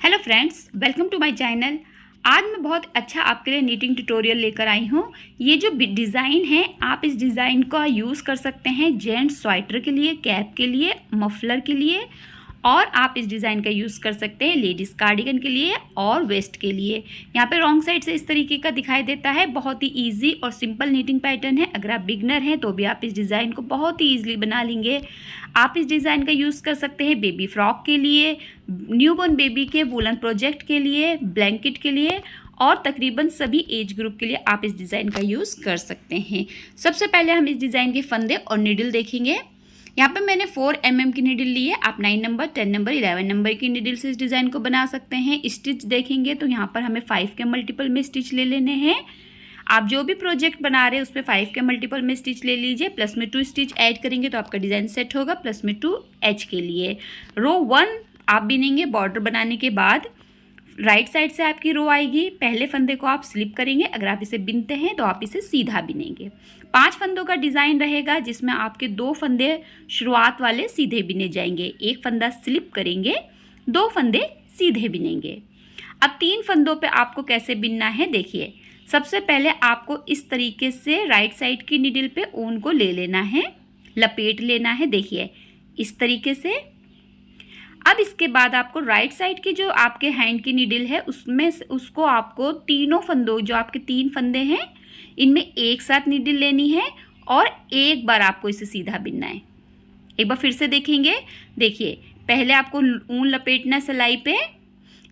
Hello friends, welcome to my channel. आज मैं बहुत अच्छा आपके लिए नीटिंग ट्यूटोरियल लेकर आई हूँ। ये जो डिज़ाइन है, आप इस डिज़ाइन का यूज़ कर सकते हैं जेंट्स स्वेटर के लिए, कैप के लिए, मफलर के लिए, और आप इस डिज़ाइन का यूज़ कर सकते हैं लेडीज़ कार्डिगन के लिए और वेस्ट के लिए। यहाँ पे रॉन्ग साइड से इस तरीके का दिखाई देता है। बहुत ही इजी और सिंपल नीटिंग पैटर्न है। अगर आप बिगनर हैं तो भी आप इस डिज़ाइन को बहुत ही ईजिली बना लेंगे। आप इस डिज़ाइन का यूज़ कर सकते हैं बेबी फ्रॉक के लिए, न्यूबॉर्न बेबी के वुलन प्रोजेक्ट के लिए, ब्लैंकेट के लिए, और तकरीबन सभी एज ग्रुप के लिए आप इस डिज़ाइन का यूज़ कर सकते हैं। सबसे पहले हम इस डिज़ाइन के फंदे और निडल देखेंगे। यहाँ पे मैंने 4 mm की निडल ली है। आप 9 नंबर, 10 नंबर, 11 नंबर की निडल से इस डिज़ाइन को बना सकते हैं। स्टिच देखेंगे तो यहाँ पर हमें 5 के मल्टीपल में स्टिच ले लेने हैं। आप जो भी प्रोजेक्ट बना रहे हैं उस पर 5 के मल्टीपल में स्टिच ले लीजिए। प्लस में 2 स्टिच ऐड करेंगे तो आपका डिज़ाइन सेट होगा। प्लस में 2 एच के लिए रो 1 आप बिनेंगे। बॉर्डर बनाने के बाद राइट साइड से आपकी रो आएगी। पहले फंदे को आप स्लिप करेंगे। अगर आप इसे बिनते हैं तो आप इसे सीधा बिनेंगे। 5 फंदों का डिज़ाइन रहेगा जिसमें आपके 2 फंदे शुरुआत वाले सीधे बिने जाएंगे, 1 फंदा स्लिप करेंगे, 2 फंदे सीधे बिनेंगे। अब 3 फंदों पे आपको कैसे बिनना है देखिए। सबसे पहले आपको इस तरीके से राइट साइड की निडल पे ऊन को ले लेना है, लपेट लेना है। देखिए इस तरीके से। अब इसके बाद आपको राइट साइड की जो आपके हैंड की निडल है उसको आपको तीनों फंदों, जो आपके 3 फंदे हैं, इनमें एक साथ निडल लेनी है और एक बार आपको इसे सीधा बिनना है। एक बार फिर से देखेंगे। देखिए पहले आपको ऊन लपेटना है सिलाई पे।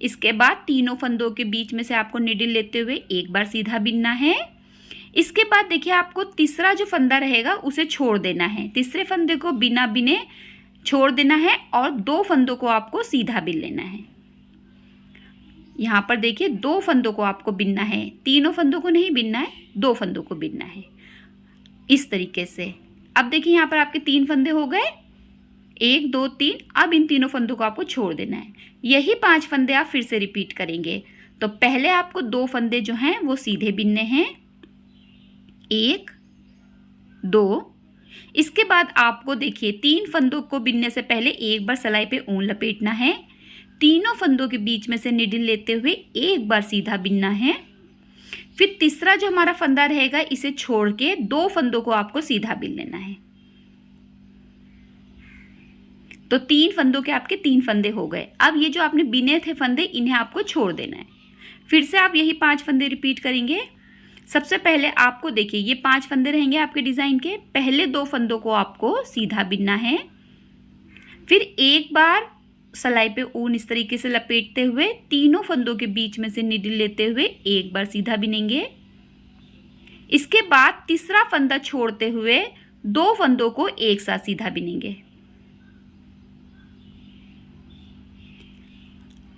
इसके बाद तीनों फंदों के बीच में से आपको निडल लेते हुए एक बार सीधा बिनना है। इसके बाद देखिए आपको तीसरा जो फंदा रहेगा उसे छोड़ देना है। तीसरे फंदे को बिना बिने छोड़ देना है और 2 फंदों को आपको सीधा बिन लेना है। यहाँ पर देखिए 2 फंदों को आपको बिनना है, तीनों फंदों को नहीं बिनना है, 2 फंदों को बिनना है इस तरीके से। अब देखिए यहाँ पर आपके 3 फंदे हो गए, 1 2 3। अब इन तीनों फंदों को आपको छोड़ देना है। यही 5 फंदे आप फिर से रिपीट करेंगे। तो पहले आपको 2 फंदे जो हैं वो सीधे बिनने हैं, 1 2। इसके बाद आपको देखिए 3 फंदों को बिनने से पहले एक बार सिलाई पे ऊन लपेटना है, तीनों फंदों के बीच में से निडल लेते हुए एक बार सीधा बिनना है। फिर तीसरा जो हमारा फंदा रहेगा इसे छोड़ के 2 फंदों को आपको सीधा बिन लेना है। तो 3 फंदों के आपके 3 फंदे हो गए। अब ये जो आपने बिने थे फंदे इन्हें आपको छोड़ देना है। फिर से आप यही 5 फंदे रिपीट करेंगे। सबसे पहले आपको देखिए ये 5 फंदे रहेंगे आपके डिज़ाइन के। पहले 2 फंदों को आपको सीधा बिनना है। फिर एक बार सिलाई पे ऊन इस तरीके से लपेटते हुए तीनों फंदों के बीच में से निडल लेते हुए एक बार सीधा बिनेंगे। इसके बाद तीसरा फंदा छोड़ते हुए 2 फंदों को एक साथ सीधा बिनेंगे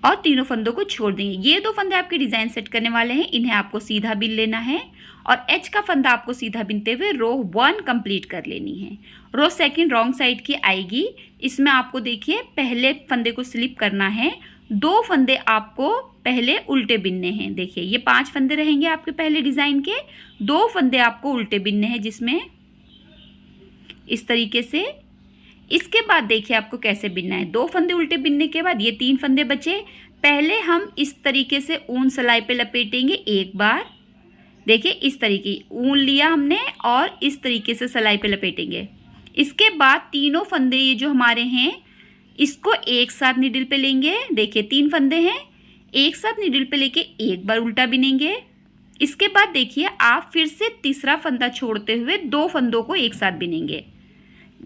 और तीनों फंदों को छोड़ देंगे। ये 2 फंदे आपके डिज़ाइन सेट करने वाले हैं, इन्हें आपको सीधा बिन लेना है और एच का फंदा आपको सीधा बिनते हुए रो 1 कंप्लीट कर लेनी है। रो 2 रॉन्ग साइड की आएगी। इसमें आपको देखिए पहले फंदे को स्लिप करना है, 2 फंदे आपको पहले उल्टे बिनने हैं। देखिए ये 5 फंदे रहेंगे आपके पहले डिज़ाइन के, 2 फंदे आपको उल्टे बिनने हैं जिसमें इस तरीके से। इसके बाद देखिए आपको कैसे बिनना है। 2 फंदे उल्टे बिनने के बाद ये 3 फंदे बचे। पहले हम इस तरीके से ऊन सिलाई पे लपेटेंगे एक बार। देखिए इस तरीके ऊन लिया हमने और इस तरीके से सिलाई पे लपेटेंगे। इसके बाद तीनों फंदे ये जो हमारे हैं इसको एक साथ निडल पे लेंगे। देखिए 3 फंदे हैं, एक साथ निडल पे लेके एक बार उल्टा बिनेंगे। इसके बाद देखिए आप फिर से तीसरा फंदा छोड़ते हुए 2 फंदों को एक साथ बिनेंगे।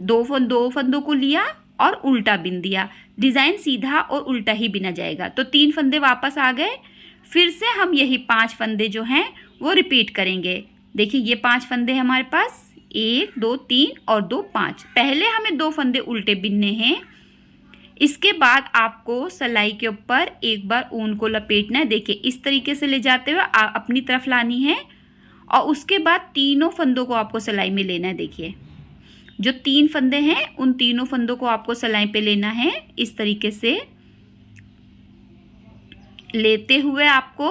2 फंदों को लिया और उल्टा बिन दिया। डिज़ाइन सीधा और उल्टा ही बिना जाएगा। तो 3 फंदे वापस आ गए। फिर से हम यही 5 फंदे जो हैं वो रिपीट करेंगे। देखिए ये 5 फंदे हैं हमारे पास, 1 2 3 और 2 5। पहले हमें 2 फंदे उल्टे बिनने हैं। इसके बाद आपको सिलाई के ऊपर एक बार ऊन को लपेटना है। देखिए इस तरीके से ले जाते हुए अपनी तरफ लानी है और उसके बाद तीनों फंदों को आपको सिलाई में लेना है। देखिए जो 3 फंदे हैं उन तीनों फंदों को आपको सिलाई पे लेना है। इस तरीके से लेते हुए आपको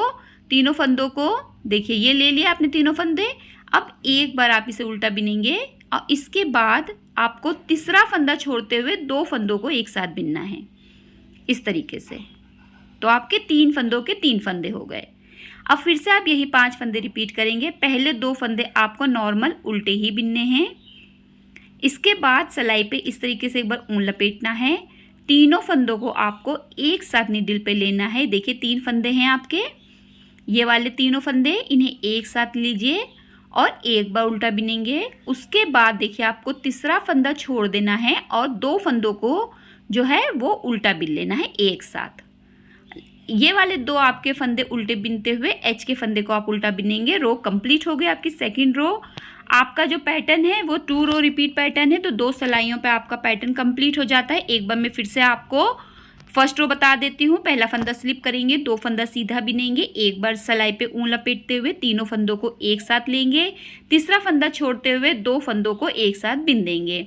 तीनों फंदों को, देखिए ये ले लिया आपने तीनों फंदे। अब एक बार आप इसे उल्टा बिनेंगे और इसके बाद आपको तीसरा फंदा छोड़ते हुए 2 फंदों को एक साथ बिनना है इस तरीके से। तो आपके 3 फंदों के 3 फंदे हो गए। अब फिर से आप यही 5 फंदे रिपीट करेंगे। पहले 2 फंदे आपको नॉर्मल उल्टे ही बिनने हैं। इसके बाद सिलाई पे इस तरीके से एक बार ऊन लपेटना है। तीनों फंदों को आपको एक साथ नीडल पे लेना है। देखिए 3 फंदे हैं आपके, ये वाले तीनों फंदे, इन्हें एक साथ लीजिए और एक बार उल्टा बिनेंगे। उसके बाद देखिए आपको तीसरा फंदा छोड़ देना है और 2 फंदों को जो है वो उल्टा बिन लेना है एक साथ। ये वाले 2 आपके फंदे उल्टे बिनते हुए एच के फंदे को आप उल्टा बिनेंगे। रो कंप्लीट हो गई आपकी सेकंड रो। आपका जो पैटर्न है वो 2 रो रिपीट पैटर्न है, तो 2 सिलाइयों पे आपका पैटर्न कंप्लीट हो जाता है। एक बार मैं फिर से आपको फर्स्ट रो बता देती हूँ। पहला फंदा स्लिप करेंगे, 2 फंदा सीधा बिनेंगे, एक बार सिलाई पे ऊन लपेटते हुए तीनों फंदों को एक साथ लेंगे, तीसरा फंदा छोड़ते हुए 2 फंदों को एक साथ बिन देंगे।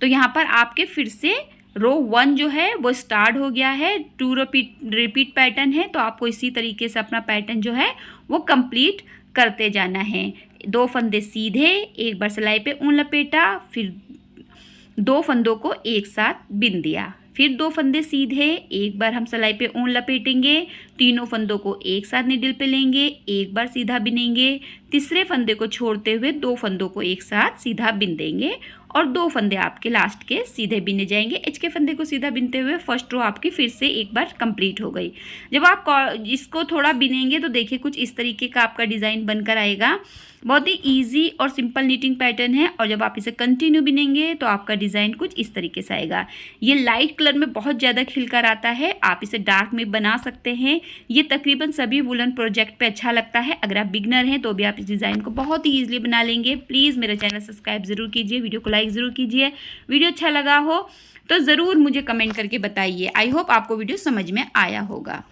तो यहाँ पर आपके फिर से रो 1 जो है वो स्टार्ट हो गया है। 2 रिपीट पैटर्न है, तो आपको इसी तरीके से अपना पैटर्न जो है वो कंप्लीट करते जाना है। 2 फंदे सीधे, एक बार सिलाई पे ऊन लपेटा, फिर 2 फंदों को एक साथ बिन दिया, फिर 2 फंदे सीधे, एक बार हम सिलाई पे ऊन लपेटेंगे, तीनों फंदों को एक साथ नीडल पे लेंगे, एक बार सीधा बिनेंगे, तीसरे फंदे को छोड़ते हुए 2 फंदों को एक साथ सीधा बिन देंगे और 2 फंदे आपके लास्ट के सीधे बिने जाएंगे। एच के फंदे को सीधा बिनते हुए फर्स्ट रो आपकी फिर से एक बार कंप्लीट हो गई। जब आप इसको थोड़ा बिनेंगे तो देखिए कुछ इस तरीके का आपका डिज़ाइन बनकर आएगा। बहुत ही इजी और सिंपल नीटिंग पैटर्न है और जब आप इसे कंटिन्यू बिनेंगे तो आपका डिज़ाइन कुछ इस तरीके से आएगा। ये लाइट कलर में बहुत ज़्यादा खिलकर आता है, आप इसे डार्क में बना सकते हैं। ये तकरीबन सभी वुलन प्रोजेक्ट पे अच्छा लगता है। अगर आप बिगनर हैं तो भी आप इस डिज़ाइन को बहुत ही ईजिली बना लेंगे। प्लीज़ मेरा चैनल सब्सक्राइब ज़रूर कीजिए, वीडियो को लाइक ज़रूर कीजिए। वीडियो अच्छा लगा हो तो ज़रूर मुझे कमेंट करके बताइए। आई होप आपको वीडियो समझ में आया होगा।